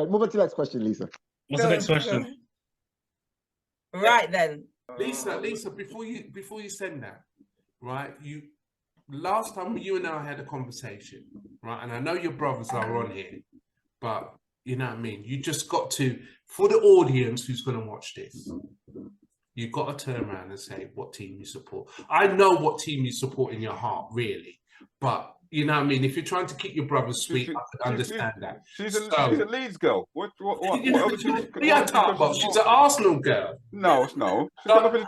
right, move on to the next question, Lisa. What's the next question? Right then. Lisa, before you send that, right? Last time you and I had a conversation, right? And I know your brothers are on here, but you know what I mean? You just got to, for the audience who's going to watch this, you've got to turn around and say what team you support. I know what team you support in your heart, really, but you know what I mean? If you're trying to keep your brothers sweet, I could understand that. She's a Leeds girl. What She's an Arsenal girl. No.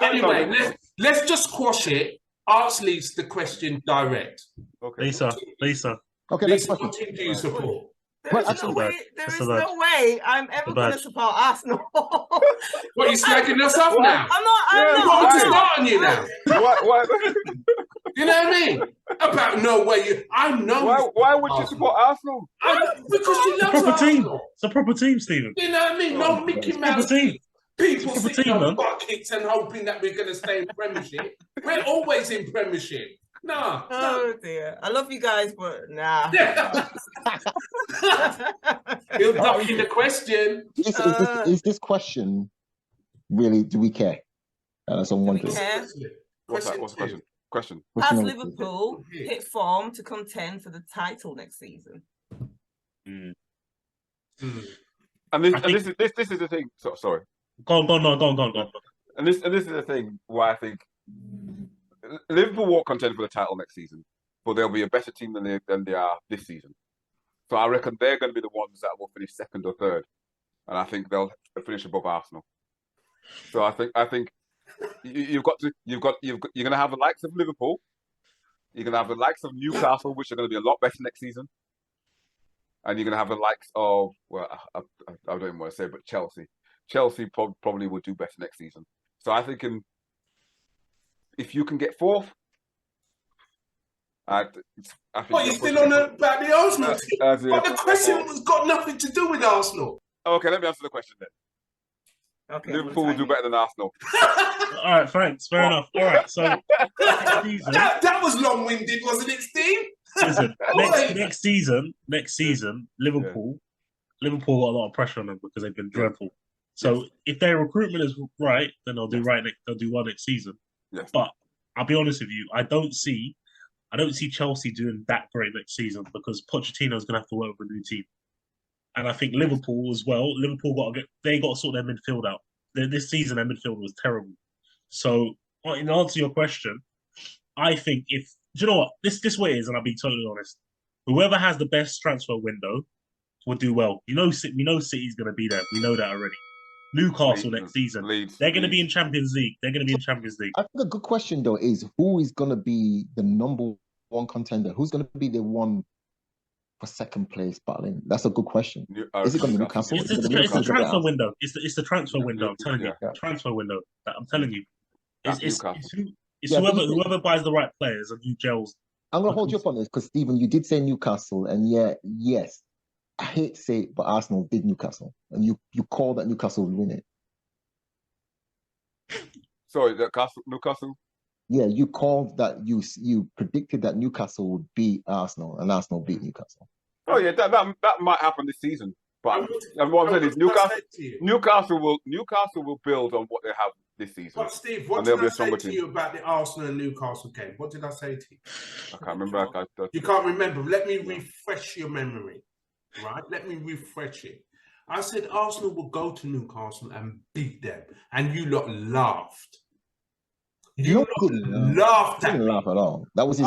Anyway, let's just quash it. Ask Lisa the question direct. Okay. Lisa. Okay, Lisa, what team do you support? There is no way I'm ever going to support Arsenal. What, you slagging us off now? I'm not. You want me to start on you now? What? You know what I mean? About no way. I know. Why would you support Arsenal? Because you love proper Arsenal. team. It's a proper team, Stephen. You know what I mean? No Mickey Mouse team. People sitting on butt kicks and hoping that we're going to stay in Premiership. We're always in Premiership. Nah. Oh dear. I love you guys, but nah. You're ducking the question. Is this question really, do we care? That's what I'm wondering. What's the question? Has Liverpool hit form to contend for the title next season? And this is the thing. Sorry. Go on. And this is the thing why I think Liverpool won't contend for the title next season, but they'll be a better team than they are this season. So I reckon they're going to be the ones that will finish second or third, and I think they'll finish above Arsenal. So I think you're going to have the likes of Liverpool, you're going to have the likes of Newcastle, which are going to be a lot better next season, and you're going to have the likes of I don't even want to say, but Chelsea. Chelsea probably will do better next season. So I think if you can get fourth, I think. What, you're still on about the Arsenal team? But the question has got nothing to do with Arsenal. Okay, let me answer the question then. Okay, Liverpool will do better than Arsenal. All right, thanks. Fair enough. All right, so that was long-winded, wasn't it, Steve? Listen, next season, Liverpool got a lot of pressure on them because they've been dreadful. So if their recruitment is right, then they'll do right. They'll do well next season. Yes. But I'll be honest with you, I don't see Chelsea doing that great next season because Pochettino's going to have to work with a new team. And I think Liverpool as well. Liverpool got to sort their midfield out. This season, their midfield was terrible. So in answer to your question, I think do you know what this way is, and I'll be totally honest. Whoever has the best transfer window will do well. We know City's going to be there. We know that already. Newcastle next season. They're going to be in Champions League. I think a good question though is who is going to be the number one contender? Who's going to be the one for second place battling? That's a good question. Is it going to be Newcastle? It's the transfer window. It's the transfer window. I'm telling you. Transfer window. I'm telling you. It's whoever buys the right players and who gels. I'm going to hold you up on this because Stephen, you did say Newcastle, and yes. I hate to say it, but Arsenal did Newcastle, and you called that Newcastle would win it. Sorry, Newcastle. Yeah, you called that. You predicted that Newcastle would beat Arsenal, and Arsenal beat Newcastle. Oh yeah, that might happen this season. But what I'm saying is Newcastle will build on what they have this season. But Steve, what did I say to you about the Arsenal and Newcastle game? What did I say to you? I can't remember. You can't remember. Let me refresh your memory. Right, let me refresh it. I said Arsenal will go to Newcastle and beat them, and you lot laughed. You laughed at me. Didn't laugh at all. That was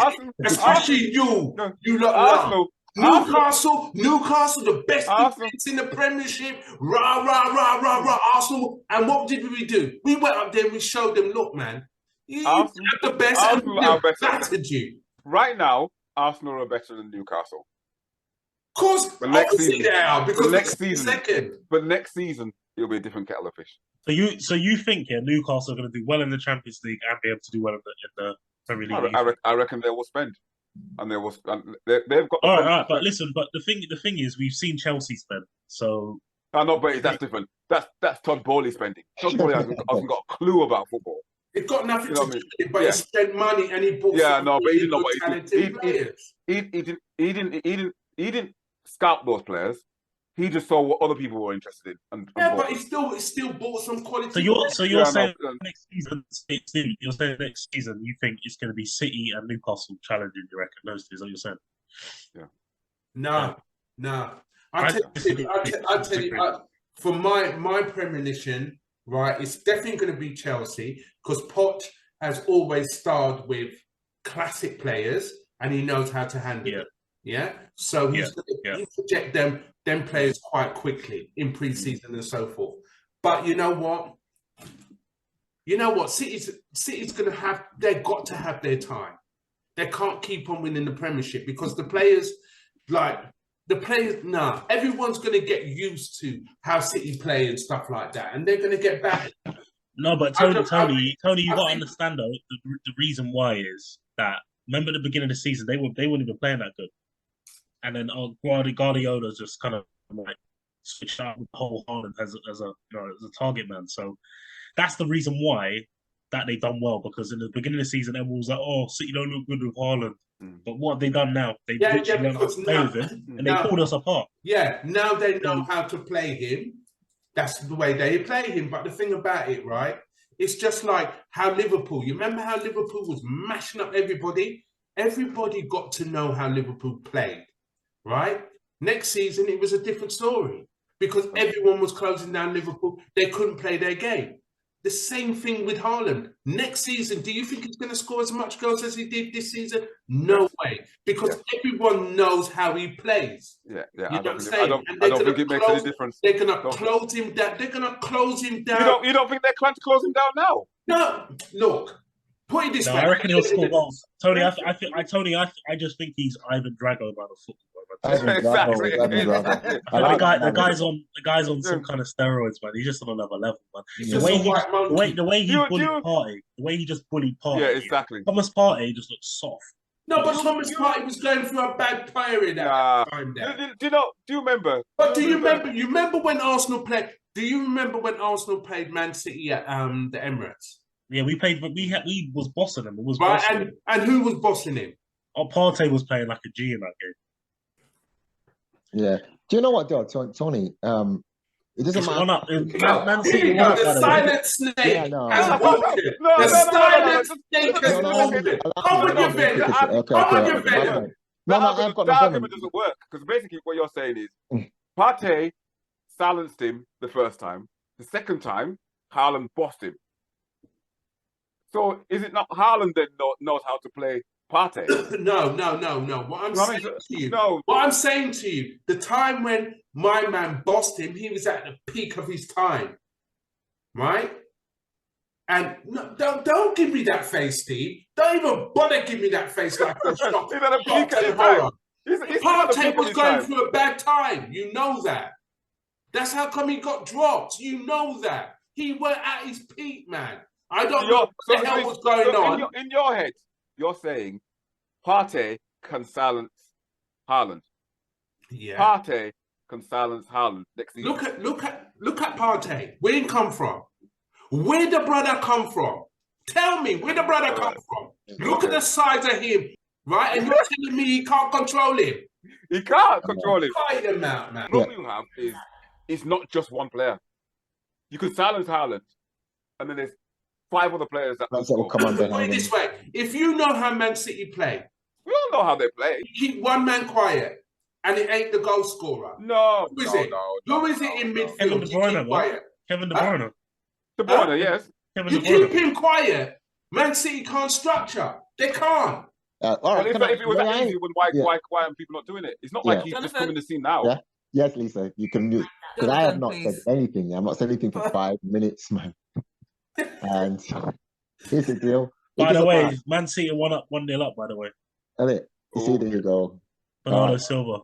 especially you. You lot laughed. Newcastle, the best defense in the Premiership. Rah. Arsenal. And what did we do? We went up there and we showed them, look, man, you have the best. Arsenal are better. Right now, Arsenal are better than Newcastle. Of course, obviously they are because next season. Second. But next season it'll be a different kettle of fish. So you think Newcastle are going to do well in the Champions League and be able to do well in the Premier League? I reckon they will spend, and they will. They've got. All right, but listen. But the thing is, we've seen Chelsea spend. So but that's different. That's Todd Bowley spending. Todd Bowley hasn't got a clue about football. It got nothing to do with it, but he spent money and he bought. But he didn't know what he didn't scout those players. He He just saw what other people were interested in. And but he still bought some quality. So you're saying next season, you're saying next season you think it's going to be City and Newcastle challenging, you reckon? Those two, is what you're saying? Yeah. No. I tell you, for my premonition, right, it's definitely going to be Chelsea because Poch has always starred with classic players and he knows how to handle it. Yeah. So he's going to project them players quite quickly in pre-season and so forth. But you know what? City's going to have, they've got to have their time. They can't keep on winning the Premiership because the players, everyone's going to get used to how City play and stuff like that, and they're going to get battered. No, but Tony, you got to understand though. The reason why is that remember at the beginning of the season they weren't even playing that good, and then Guardiola just kind of like switched out the whole Haaland as a target man. So that's the reason why that they done well, because in the beginning of the season everyone was like, "Oh, City don't look good with Haaland." But what have they done now? They literally learned how to play with him, and they pulled us apart. Yeah, now they know how to play him. That's the way they play him. But the thing about it, right, it's just like how Liverpool. You remember how Liverpool was mashing up everybody? Everybody got to know how Liverpool played, right? Next season, it was a different story because everyone was closing down Liverpool. They couldn't play their game. The same thing with Haaland. Next season, do you think he's going to score as much goals as he did this season? No way, because everyone knows how he plays. Yeah. I don't think it makes any difference. They're going to close him down. They're going to close him down. You don't think they're trying to close him down now? No, look. Put it this way. I reckon he'll score goals. Tony, I just think he's Ivan Drago by the football. Exactly. The guy's on some kind of steroids, man. He's just on another level, man. The way he bullied Partey, the way he just bullied Partey. Yeah, exactly. Thomas Partey just looks soft. No, but Thomas Partey was going through a bad period at that time. Do you remember? But do you remember? You remember when Arsenal played? Do you remember when Arsenal played Man City at the Emirates? Yeah, we played, but we was bossing him. And who was bossing him? Partey was playing like a G in that game. Yeah. Do you know what, though, Tony? It doesn't matter. Man City, the silent snake has woken. The silent snake has woken. Come with your vendor. Come with your vendor. The argument doesn't work because basically what you're saying is Partey silenced him the first time. The second time, Haaland bossed him. So is it not Haaland that knows how to play Partey? No. What I'm saying to you, the time when my man bossed him, he was at the peak of his time, right? And don't give me that face, Steve. Don't even bother give me that face like a shock. He's at a peak at his time. Partey was going through a bad time. You know that. That's how come he got dropped. You know that. He went at his peak, man. I don't know what the hell was going on. In your head, you're saying Partey can silence Haaland. Yeah. Partey can silence Haaland next season. Look at Partey. Where he come from? Where the brother come from? Tell me where the brother come from. Look at the size of him, right? And you're telling me he can't control him. He can't control him. Fight him out, man. The problem you have is it's not just one player. You could silence Haaland, and then there's 5 other players that will come on. Put it this way: if you know how Man City play, we all know how they play. Keep one man quiet, and it ain't the goal scorer. Who is it in midfield? Kevin De Bruyne. Kevin De Bruyne. De Bruyne, yes. You keep him quiet. Man City can't structure. They can't. All right, if it was that easy, why are people not doing it? It's not like he's just coming to the scene now. Yeah. Yes, Lisa, you can mute. Because I have not said anything. I'm not saying anything for 5 minutes, man. And here's the deal. By the way, Man City 1-0 up, by the way. You see, there you go. Bernardo Silva.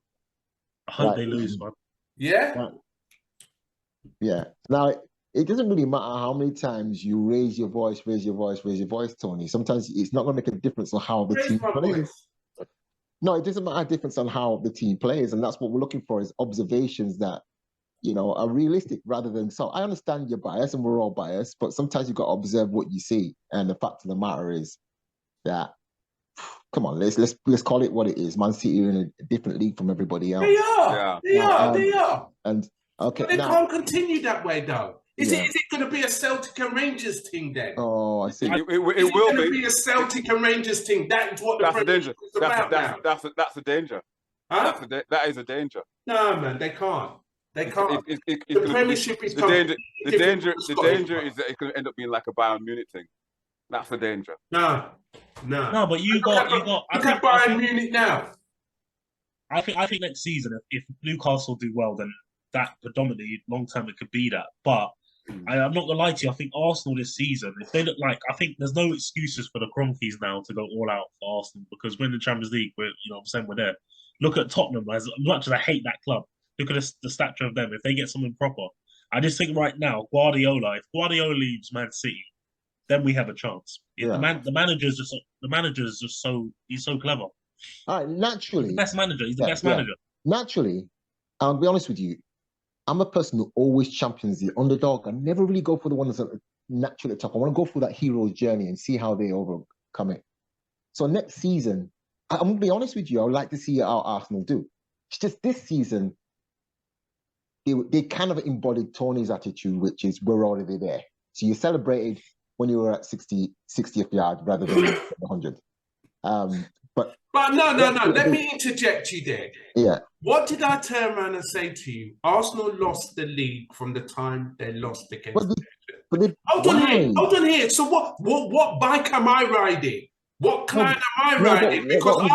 I hope they lose, man. Yeah? Yeah. Now, it doesn't really matter how many times you raise your voice, Tony. Sometimes it's not going to make a difference on how the team plays. No, it doesn't make a difference on how the team plays. And that's what we're looking for is observations that, are realistic rather than... So I understand you're biased and we're all biased, but sometimes you've got to observe what you see. And the fact of the matter is that come on, let's call it what it is. Man City are in a different league from everybody else. They are. Yeah. They are. And okay, But they now, can't continue that way, though. Is Yeah. it going to be a Celtic and Rangers thing then? oh, I see. It Is will it going to be. be a Celtic and Rangers thing? That's what the That's the danger. Premiership is about now. That's a danger. Huh? That is a danger. No, man, they can't. They can't. The The Premiership is the completely different danger from the Scottish is one. that it could end up being like a Bayern Munich thing. That's the danger. No. No, but you got. Look at Bayern Munich now. I think next season, if Newcastle do well, then that predominantly long term it could be that. But I'm not gonna lie to you. I think Arsenal this season, if they look like, I think there's no excuses for the Cronkies now to go all out for Arsenal because we're in the Champions League. I'm saying we're there. Look at Tottenham. As much as I hate that club, look at the stature of them. If they get something proper, I just think right now Guardiola. If Guardiola leaves Man City, then we have a chance. Yeah. The manager's just so he's so clever. All right, naturally, He's the best manager. He's the best yeah. manager. Naturally, I'll be honest with you. I'm a person who always champions the underdog. I never really go for the ones that are naturally tough. I want to go through that hero's journey and see how they overcome it. So next season, I'm going to be honest with you. I would like to see how Arsenal do. It's just this season, they kind of embodied Tony's attitude, which is we're already there. So you celebrated when you were at 60th yard rather than 100. But no. Let me interject you there. Yeah. What did I turn around and say to you? Arsenal lost the league from the time they lost against. Hold on here. So what bike am I riding? What cloud am I riding? Because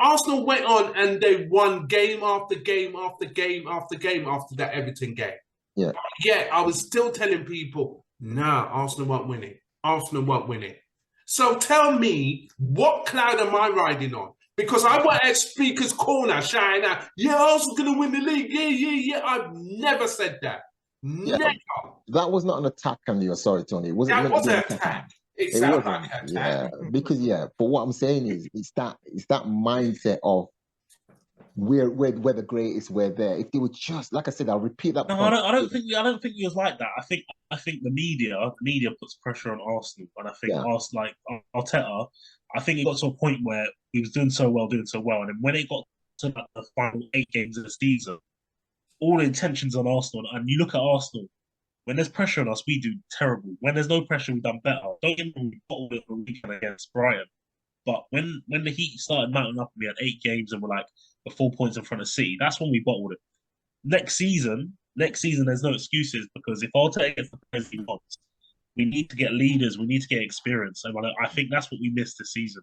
Arsenal went on and they won game after game after game after game after that Everton game. Yeah. Yeah, I was still telling people, nah, Arsenal won't win it. Arsenal won't win it. So tell me, what cloud am I riding on? Because I went at Speaker's Corner shouting out, yeah, Arsenal's going to win the league. Yeah. I've never said that. Yeah, never. That was not an attack on you. Sorry, Tony. It wasn't. That was an attack. It sounded like an attack. Yeah, because but what I'm saying is, it's that mindset of we're the greatest. We're there. If they were just like I said, I'll repeat that. No, point. I don't think he was like that. I think the media puts pressure on Arsenal, and I think Arsenal, like Arteta, I think it got to a point where he was doing so well, and then when it got to like, the final 8 games of the season, all the intentions on Arsenal, and you look at Arsenal. When there's pressure on us, we do terrible. When there's no pressure, we've done better. Don't get me wrong, we bottled it for a weekend against Brighton. But when the heat started mounting up and we had 8 games and we're like the 4 points in front of City, that's when we bottled it. Next season, there's no excuses because if Arteta gets the players he wants, we need to get leaders, we need to get experience. And I think that's what we missed this season.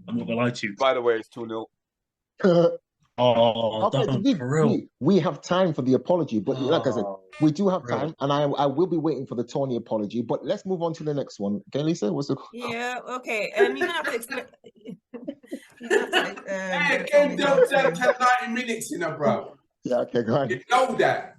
I'm not going to lie to you. By the way, it's 2-0. Oh, we have time for the apology, but like I said, we do have time, and I will be waiting for the Tony apology. But let's move on to the next one. Okay, Lisa, what's the? Yeah, okay. You're gonna have to explain. Hey, Ken, don't 90 minutes, bro. Yeah, okay, go ahead. You know that.